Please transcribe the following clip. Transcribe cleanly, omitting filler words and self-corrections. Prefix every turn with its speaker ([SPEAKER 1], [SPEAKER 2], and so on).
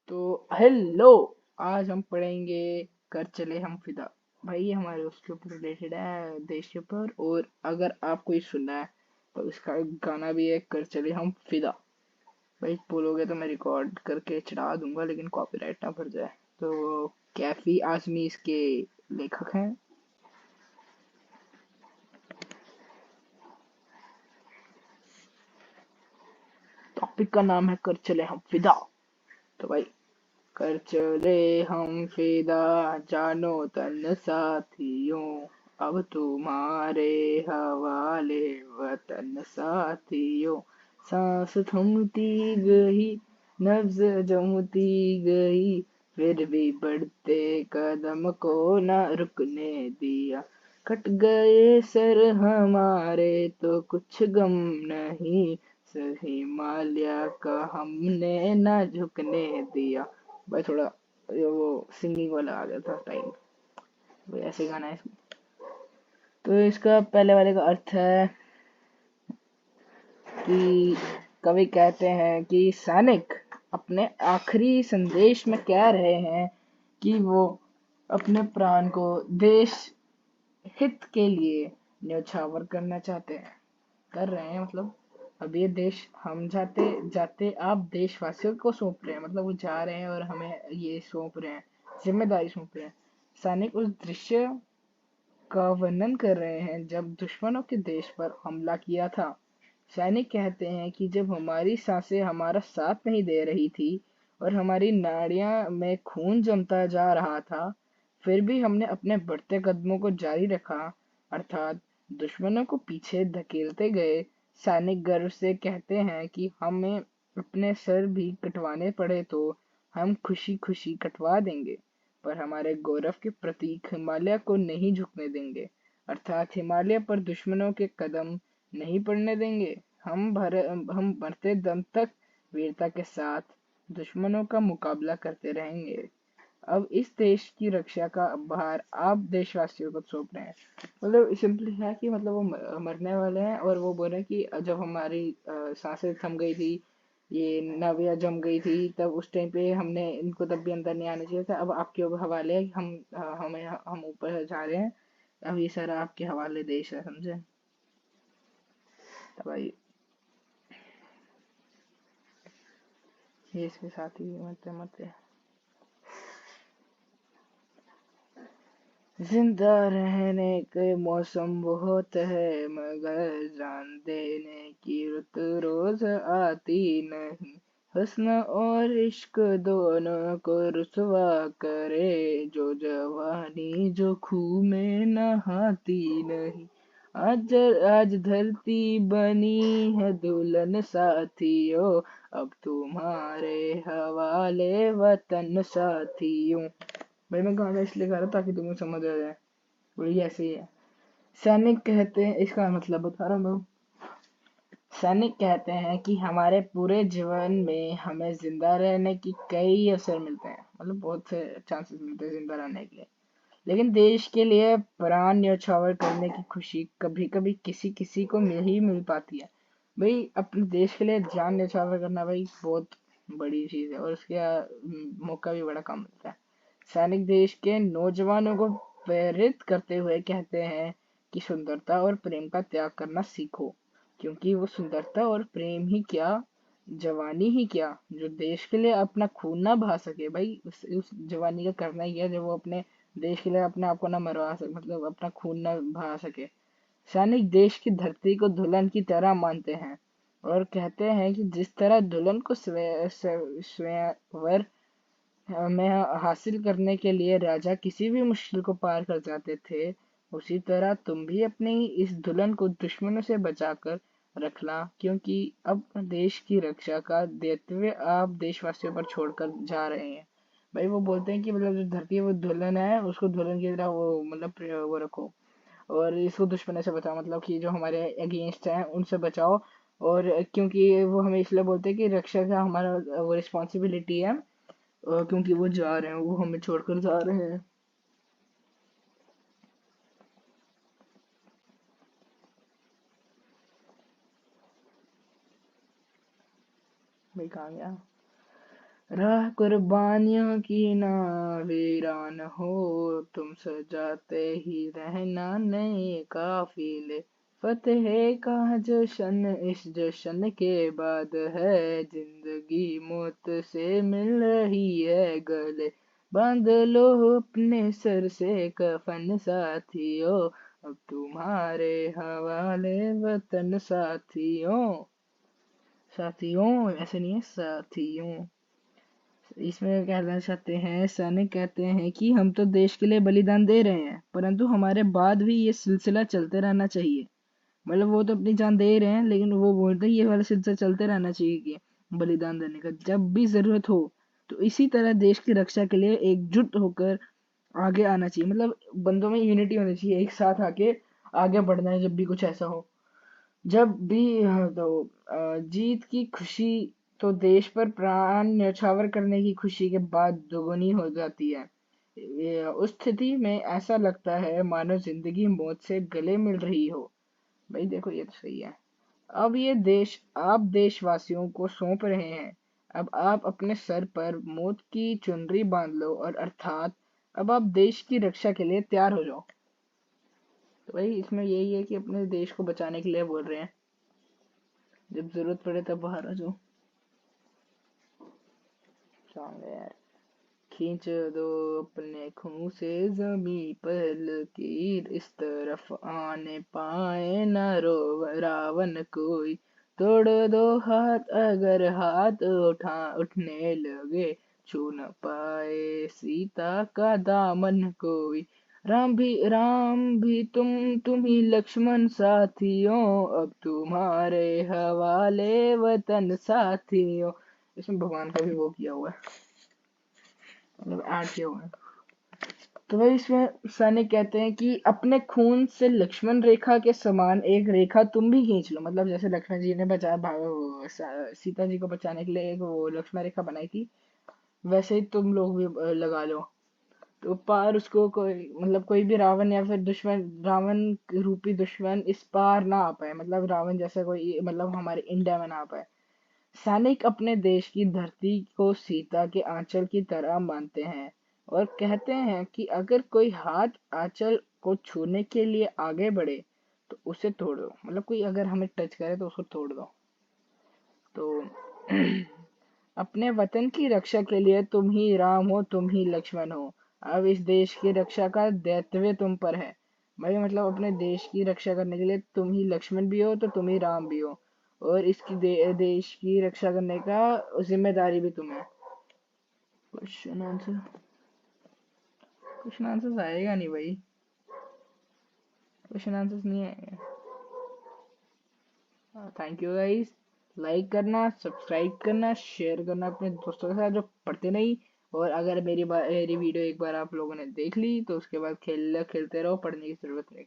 [SPEAKER 1] तो हेलो। आज हम पढ़ेंगे कर चले हम फिदा। भाई हमारे उसके ऊपर रिलेटेड है, देश के ऊपर। और अगर आपको ये सुनना है तो इसका एक गाना भी है, कर चले हम फिदा। भाई बोलोगे तो मैं रिकॉर्ड करके चढ़ा दूंगा, लेकिन कॉपीराइट ना भर जाए। तो कैफी आजमी इसके लेखक हैं। टॉपिक का नाम है कर चले हम फिदा। तो भाई, कर चले हम फिदा, जानो तन साथियों, अब तुम्हारे हवाले वतन साथियों। सांस थमती गई, नब्ज जमती गई, फिर भी बढ़ते कदम को न रुकने दिया। कट गए सर हमारे तो कुछ गम नहीं, सही हिमालय का हमने न झुकने दिया। भाई थोड़ा ये वो सिंगिंग वाला आ गया था टाइम। वो ऐसे गाना है इसमें। तो इसका पहले वाले का अर्थ है कि कवि कहते हैं कि सैनिक अपने आखिरी संदेश में कह रहे हैं कि वो अपने प्राण को देश हित के लिए न्यौछावर करना चाहते हैं, कर रहे हैं। मतलब अब ये देश हम जाते जाते आप देशवासियों को सौंप रहे हैं, मतलब वो जा रहे हैं और हमें ये सौंप रहे हैं, जिम्मेदारी सौंप रहे हैं। सैनिक उस दृश्य का वर्णन कर रहे हैं जब दुश्मनों के देश पर हमला किया था। सैनिक कहते हैं कि जब हमारी सांसें हमारा साथ नहीं दे रही थी और हमारी नाड़ियां में खून जमता जा रहा था, फिर भी हमने अपने बढ़ते कदमों को जारी रखा, अर्थात दुश्मनों को पीछे धकेलते गए। सैनिक गर्व से कहते हैं कि हमें अपने सर भी कटवाने पड़े तो हम खुशी खुशी कटवा देंगे, पर हमारे गौरव के प्रतीक हिमालय को नहीं झुकने देंगे, अर्थात हिमालय पर दुश्मनों के कदम नहीं पड़ने देंगे। हम मरते दम तक वीरता के साथ दुश्मनों का मुकाबला करते रहेंगे। अब इस देश की रक्षा का भार आप देशवासियों को सौंप रहे हैं। मतलब सिंपली है कि मतलब वो मरने वाले हैं और वो बोल रहे हैं कि जब हमारी सांसें थम गई थी, ये नाभियाँ जम गई थी, तब उस टाइम पे हमने इनको तब भी अंदर नहीं आने चाहिए था। अब आपके हवाले है कि हम ऊपर जा रहे हैं। अब ये सारा आपके हवाले देश है, समझे? तो भाई ये इसके साथ ही मरते मरते जिंदा रहने के मौसम बहुत है, मगर जान देने की रुत रोज आती नहीं। हुस्न और इश्क दोनों को रुसवा करे, जो जवानी जो खूह में नहाती नहीं। आज धरती बनी है दुल्हन साथियों, अब तुम्हारे हवाले वतन साथियों। भाई मैं गाना इसलिए गा रहा ताकि तुम्हें समझ आ जाए। वही ऐसे ही है। सैनिक कहते हैं, इसका मतलब बता रहा हूँ मैं। सैनिक कहते हैं कि हमारे पूरे जीवन में हमें जिंदा रहने की कई अवसर मिलते हैं, मतलब बहुत से चांसेस मिलते हैं जिंदा रहने के लिए, लेकिन देश के लिए प्राण न्यौछावर करने की खुशी कभी कभी किसी किसी को मिल पाती है। भाई अपने देश के लिए जान न्यौछावर करना भाई बहुत बड़ी चीज है, और उसके मौका भी बड़ा कम मिलता है। सैनिक देश के नौजवानों को प्रेरित करते हुए कहते हैं कि सुंदरता और प्रेम का त्याग करना सीखो, क्योंकि वो सुंदरता और प्रेम ही क्या, जवानी ही क्या, जो देश के लिए अपना खून ना बहा सके। भाई उस जवानी का करना ही है जो वो अपने देश के लिए अपने आप को ना मरवा सके, मतलब अपना खून ना बहा सके। सैनिक देश की धरती को दुल्हन की तरह मानते हैं और कहते हैं कि जिस तरह दुल्हन को स्वयंवर में हासिल करने के लिए राजा किसी भी मुश्किल को पार कर जाते थे, उसी तरह तुम भी अपनी इस दुल्हन को दुश्मनों से बचाकर रखना, क्योंकि अब देश की रक्षा का दायित्व आप देशवासियों पर छोड़कर जा रहे हैं। भाई वो बोलते हैं कि मतलब जो धरती है वो दुल्हन है, उसको दुल्हन की तरह वो मतलब वो रखो, और इसको दुश्मनों से बचाओ, मतलब कि जो हमारे अगेंस्ट हैं उनसे बचाओ। और क्योंकि वो हमें इसलिए बोलते हैं कि रक्षा का हमारा वो रिस्पॉन्सिबिलिटी है, क्योंकि वो जा रहे हैं, वो हमें छोड़कर जा रहे हैं। मैं कहाँ गया? राह कुर्बानियों की ना वीरान हो, तुम सजाते ही रहना नए काफिले। फतेह का जश्न इस जश्न के बाद है, जिंदगी मौत से मिल रही है गले। बांध लो अपने सर से कफन साथियों, अब तुम्हारे हवाले वतन साथियों। साथियों ऐसे नहीं है, साथियों। इसमें कहना चाहते हैं, सैनिक कहते हैं कि हम तो देश के लिए बलिदान दे रहे हैं, परंतु हमारे बाद भी ये सिलसिला चलते रहना चाहिए। मतलब वो तो अपनी जान दे रहे हैं, लेकिन वो बोलते हैं ये वाला सिलसिला चलते रहना चाहिए कि बलिदान देने का जब भी जरूरत हो। तो इसी तरह देश की रक्षा के लिए एकजुट होकर आगे आना चाहिए। मतलब बंदों में यूनिटी होनी चाहिए, एक साथ आके आगे बढ़ना है जब भी कुछ ऐसा हो। जब भी जीत की खुशी तो देश पर प्राण न्यौछावर करने की खुशी के बाद दोगुनी हो जाती है। उस स्थिति में ऐसा लगता है मानो जिंदगी मौत से गले मिल रही हो। भाई देखो ये तो सही है। अब ये देश आप देशवासियों को सौंप रहे हैं। अब आप अपने सर पर मौत की चुनरी बांध लो, और अर्थात अब आप देश की रक्षा के लिए तैयार हो जाओ। तो भाई इसमें यही है कि अपने देश को बचाने के लिए बोल रहे हैं, जब जरूरत पड़े तब बाहर आ जाओ। सॉन्ग है यार। खींच दो अपने खून से जमी पर लकीर, इस तरफ आने पाए न रो रावण कोई। तोड़ दो हाथ अगर हाथ उठने लगे, छू न पाए सीता का दामन कोई। राम भी तुम ही लक्ष्मण साथियों, अब तुम्हारे हवाले वतन साथियों। इसमें भगवान का भी वो किया हुआ है, मतलब ऐड किया हुआ है। तो भाई इसमें सैनिक कहते हैं कि अपने खून से लक्ष्मण रेखा के समान एक रेखा तुम भी खींच लो। मतलब जैसे लक्ष्मण जी ने सीता जी को बचाने के लिए एक वो लक्ष्मण रेखा बनाई थी, वैसे ही तुम लोग भी लगा लो। तो पार उसको कोई, मतलब कोई भी रावण या फिर दुश्मन, रावण रूपी दुश्मन इस पार ना आ पाए। मतलब रावण जैसा कोई, मतलब हमारे इंडिया में ना आ पाए। सैनिक अपने देश की धरती को सीता के आंचल की तरह मानते हैं, और कहते हैं कि अगर कोई हाथ आंचल को छूने के लिए आगे बढ़े तो उसे तोड़ दो। मतलब कोई अगर हमें टच करे तो उसको तोड़ दो। तो अपने वतन की रक्षा के लिए तुम ही राम हो, तुम ही लक्ष्मण हो। अब इस देश की रक्षा का दायित्व तुम पर है। भाई मतलब अपने देश की रक्षा करने के लिए तुम ही लक्ष्मण भी हो तो तुम ही राम भी हो, और इसकी देश की रक्षा करने का जिम्मेदारी भी तुम्हें है। क्वेश्चन आंसर, क्वेश्चन आंसर आएगा नहीं भाई, क्वेश्चन आंसर नहीं आएगा। Thank you guys. लाइक करना, सब्सक्राइब करना, शेयर करना अपने दोस्तों के साथ जो पढ़ते नहीं। और अगर मेरी वीडियो एक बार आप लोगों ने देख ली तो उसके बाद खेलते रहो, पढ़ने की जरूरत नहीं।